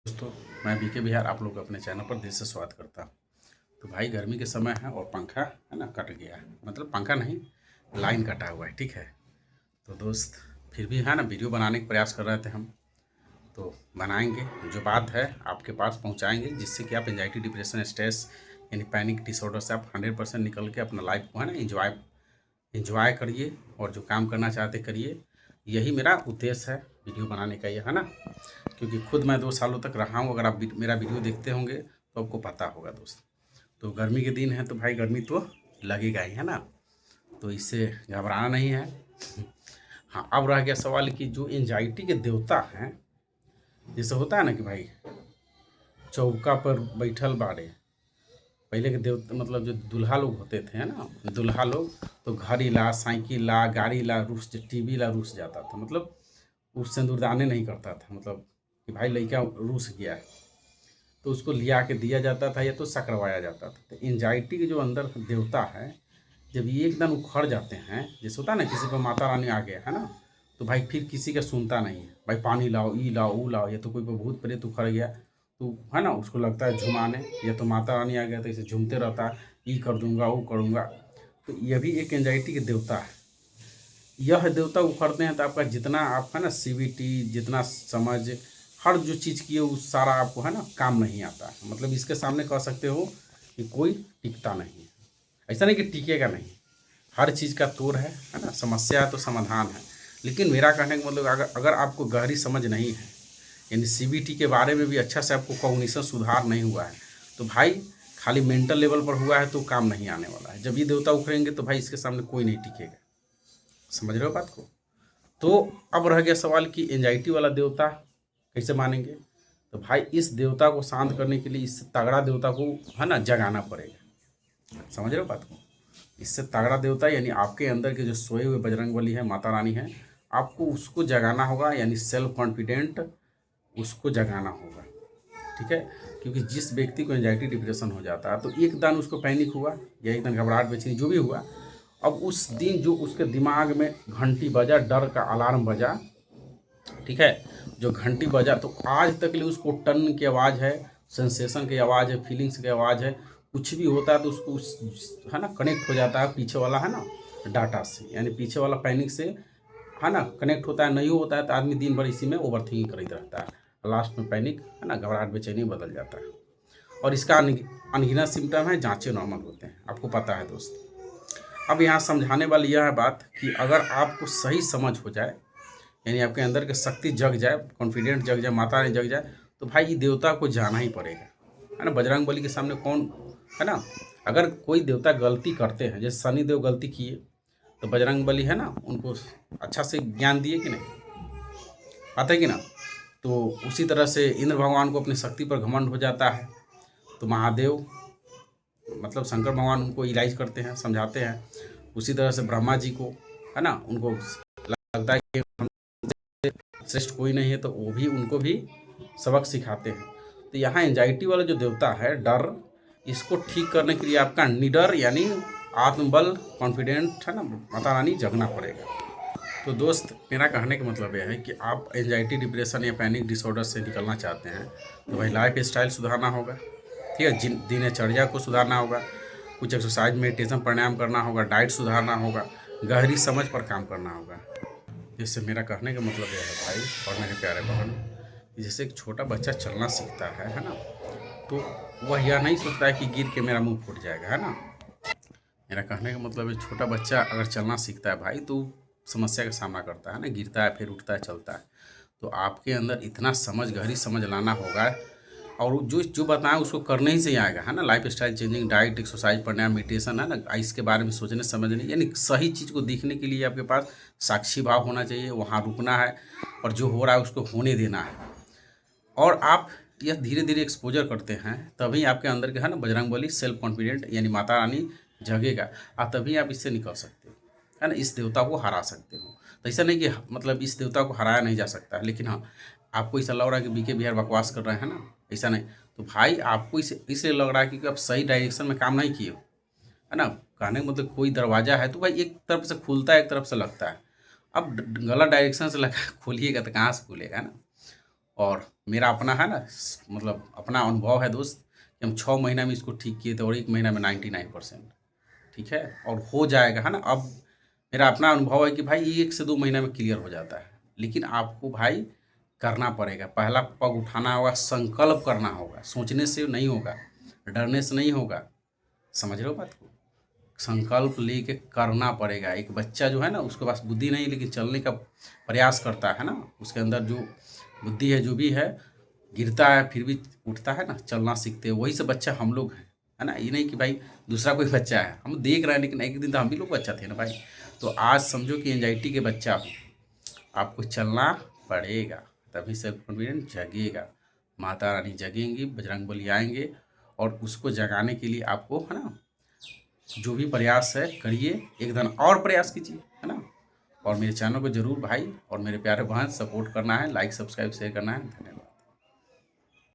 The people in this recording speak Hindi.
दोस्तों, मैं बीके बिहार आप लोग अपने चैनल पर दिल से स्वागत करता हूँ। तो भाई गर्मी के समय है और पंखा है ना कट गया है, मतलब पंखा नहीं, लाइन कटा हुआ है। ठीक है, तो दोस्त फिर भी है ना वीडियो बनाने का प्रयास कर रहे थे हम, तो बनाएंगे जो बात है आपके पास पहुँचाएंगे, जिससे कि आप एंजाइटी, डिप्रेशन, स्ट्रेस यानी पैनिक डिसऑर्डर से आप 100% निकल के अपना लाइफ को है ना इंजॉय करिए और जो काम करना चाहते करिए। यही मेरा उद्देश्य है वीडियो बनाने का, ये है ना, क्योंकि खुद मैं 2 सालों तक रहा हूँ। अगर आप मेरा वीडियो देखते होंगे तो आपको पता होगा दोस्त। तो गर्मी के दिन है तो भाई गर्मी तो लगेगा ही, है ना, तो इससे घबराना नहीं है। हाँ, अब रह गया सवाल कि जो एंजाइटी के देवता हैं, जैसे होता है ना कि भाई चौका पर बैठल बाड़े, पहले के देवता मतलब जो दूल्हा लोग होते थे, है ना, दूल्हा लोग तो घड़ी ला, साइकिल ला, गाड़ी ला, टीवी ला रूस जाता था, मतलब उस सिंदूरदाने नहीं करता था, मतलब कि भाई लड़का रूस गया है तो उसको लिया के दिया जाता था या तो सकरवाया जाता था। तो एंजाइटी के जो अंदर देवता है, जब ये एकदम उखड़ जाते हैं, जैसे होता है ना किसी पर माता रानी आ गया है ना, तो भाई फिर किसी का सुनता नहीं है, भाई पानी लाओ, ई लाओ, ऊ लाओ, या तो कोई पर भूत प्रेत उखड़ गया तो है ना उसको लगता है झुमाने, या तो माता रानी आ गया तो इसे झूमते रहता है, ई कर दूंगा, वो करूँगा। तो यह भी एक एंजाइटी के देवता है। यह देवता उखड़ते हैं तो आपका जितना आप है ना सीवीटी, जितना समझ, हर जो चीज़ की है वो सारा आपको है ना काम नहीं आता है। मतलब इसके सामने कह सकते हो कि कोई टिकता नहीं है। ऐसा नहीं कि टिकेगा नहीं, हर चीज़ का तोड़ है ना, समस्या है तो समाधान है। लेकिन मेरा कहने का मतलब अगर अगर आपको गहरी समझ नहीं है, यानी सीबीटी के बारे में भी अच्छा से आपको कॉग्निशन सुधार नहीं हुआ है, तो भाई खाली मेंटल लेवल पर हुआ है तो काम नहीं आने वाला है। जब ये देवता उखड़ेंगे तो भाई इसके सामने कोई नहीं टिकेगा। समझ रहे हो बात को? तो अब रह गया सवाल कि एंजाइटी वाला देवता कैसे मानेंगे। तो भाई इस देवता को शांत करने के लिए इससे तगड़ा देवता को है ना जगाना पड़ेगा। समझ रहे हो बात को? इससे तगड़ा देवता यानी आपके अंदर के जो सोए हुए बजरंग बली है, माता रानी है, आपको उसको जगाना होगा, यानी सेल्फ कॉन्फिडेंट उसको जगाना होगा। ठीक है, क्योंकि जिस व्यक्ति को एंजाइटी डिप्रेशन हो जाता है तो एकदम उसको पैनिक हुआ या एकदम घबराहट बेचैनी जो भी हुआ, अब उस दिन जो उसके दिमाग में घंटी बजा, डर का अलार्म बजा, ठीक है, जो घंटी बजा तो आज तक लिए उसको टन की आवाज़ है, सेंसेशन की आवाज़ है, फीलिंग्स की आवाज़ है, कुछ भी होता है तो उसको उस है ना कनेक्ट हो जाता है पीछे वाला है ना डाटा से, यानी पीछे वाला पैनिक से है ना कनेक्ट होता है। नहीं होता है तो आदमी दिन भर इसी में ओवर थिंकिंग करता रहता है, लास्ट में पैनिक है ना घबराहट बेचैनी बदल जाता है। और इसका अनगिनत सिम्टम है, जांचें नॉर्मल होते हैं, आपको पता है दोस्त। अब यहाँ समझाने वाली यह है बात कि अगर आपको सही समझ हो जाए, यानी आपके अंदर की शक्ति जग जाए, कॉन्फिडेंट जग जाए, माता रानी जग जाए, तो भाई ये देवता को जाना ही पड़ेगा, है ना। बजरंग बली के सामने कौन है ना, अगर कोई देवता गलती करते हैं, जैसे शनि देव गलती किए तो बजरंग बली है ना उनको अच्छा से ज्ञान दिए कि नहीं, आता है कि ना। तो उसी तरह से इंद्र भगवान को अपनी शक्ति पर घमंड हो जाता है, तो महादेव मतलब शंकर भगवान उनको इलाज करते हैं, समझाते हैं। उसी तरह से ब्रह्मा जी को है ना, उनको लगता है कि श्रेष्ठ कोई नहीं है तो वो भी उनको भी सबक सिखाते हैं। तो यहाँ एंजाइटी वाला जो देवता है डर, इसको ठीक करने के लिए आपका निडर यानी आत्मबल, कॉन्फिडेंट है ना माता रानी जगना पड़ेगा। तो दोस्त मेरा कहने का मतलब यह है कि आप एंजाइटी, डिप्रेशन या पैनिक डिसऑर्डर से निकलना चाहते हैं तो भाई लाइफ स्टाइल सुधारना होगा। ठीक है, दिनचर्या को सुधारना होगा, कुछ एक्सरसाइज, मेडिटेशन, प्राणायाम करना होगा, डाइट सुधारना होगा, गहरी समझ पर काम करना होगा। जैसे मेरा कहने का मतलब यह है भाई और मेरे प्यारे बहन, जैसे एक छोटा बच्चा चलना सीखता है ना, तो वह यह नहीं सोचता है कि गिर के मेरा मुंह फूट जाएगा, है ना। मेरा कहने का मतलब है छोटा बच्चा अगर चलना सीखता है भाई तो समस्या का सामना करता है ना, गिरता है फिर उठता है चलता है। तो आपके अंदर इतना समझ, गहरी समझ लाना होगा, और जो जो बताएं उसको करने ही से ही आएगा, है ना। Lifestyle changing, diet, exercise, pranayama, meditation, है ना, इसके बारे में सोचने समझने, यानी सही चीज़ को देखने के लिए आपके पास साक्षी भाव होना चाहिए, वहाँ रुकना है और जो हो रहा है उसको होने देना है। और आप यह धीरे धीरे एक्सपोजर करते हैं तभी आपके अंदर के है ना बजरंग बली, सेल्फ कॉन्फिडेंट यानी माता रानी जगेगा, और तभी आप इससे निकल सकते हो, है ना, इस देवता को हरा सकते हो। तो ऐसा नहीं कि मतलब इस देवता को हराया नहीं जा सकता है, लेकिन हाँ आपको ऐसा लग रहा है कि बीके बिहार बकवास कर रहे हैं ना, ऐसा नहीं। तो भाई आपको इसलिए लग रहा है क्योंकि आप सही डायरेक्शन में काम नहीं किए हो, है ना। कहने का मतलब कोई दरवाजा है तो भाई एक तरफ से खुलता है, एक तरफ से लगता है। अब गलत डायरेक्शन से लगा खोलिएगा तो कहाँ से खुलेगा, है ना। और मेरा अपना है ना मतलब अपना अनुभव है दोस्त कि हम 6 महीना में इसको ठीक किए थे और 1 महीना में 99%। ठीक है, और हो जाएगा है ना। अब मेरा अपना अनुभव है कि भाई 1 से 2 महीना में क्लियर हो जाता है, लेकिन आपको भाई करना पड़ेगा। पहला पग उठाना होगा, संकल्प करना होगा, सोचने से नहीं होगा, डरने से नहीं होगा। समझ रहे हो बात को? संकल्प लेके करना पड़ेगा। एक बच्चा जो है ना, उसके पास बुद्धि नहीं लेकिन चलने का प्रयास करता है ना, उसके अंदर जो बुद्धि है, जो भी है, गिरता है फिर भी उठता है ना, चलना सीखते हैं। वही सब बच्चा हम लोग हैं, है ना। ये नहीं कि भाई दूसरा कोई बच्चा है, हम देख रहे हैं, लेकिन एक दिन तो हम भी लोग बच्चा थे ना भाई। तो आज समझो कि एंजाइटी के बच्चा हो, आपको चलना पड़ेगा, तभी सेल्फ कॉन्फिडेंस जगेगा। माता रानी जगेंगी, बजरंगबली आएंगे और उसको जगाने के लिए आपको है ना जो भी प्रयास है करिए, एक दिन और प्रयास कीजिए, है ना। और मेरे चैनल को जरूर भाई और मेरे प्यारे बहन सपोर्ट करना है, लाइक सब्सक्राइब शेयर करना है। धन्यवाद।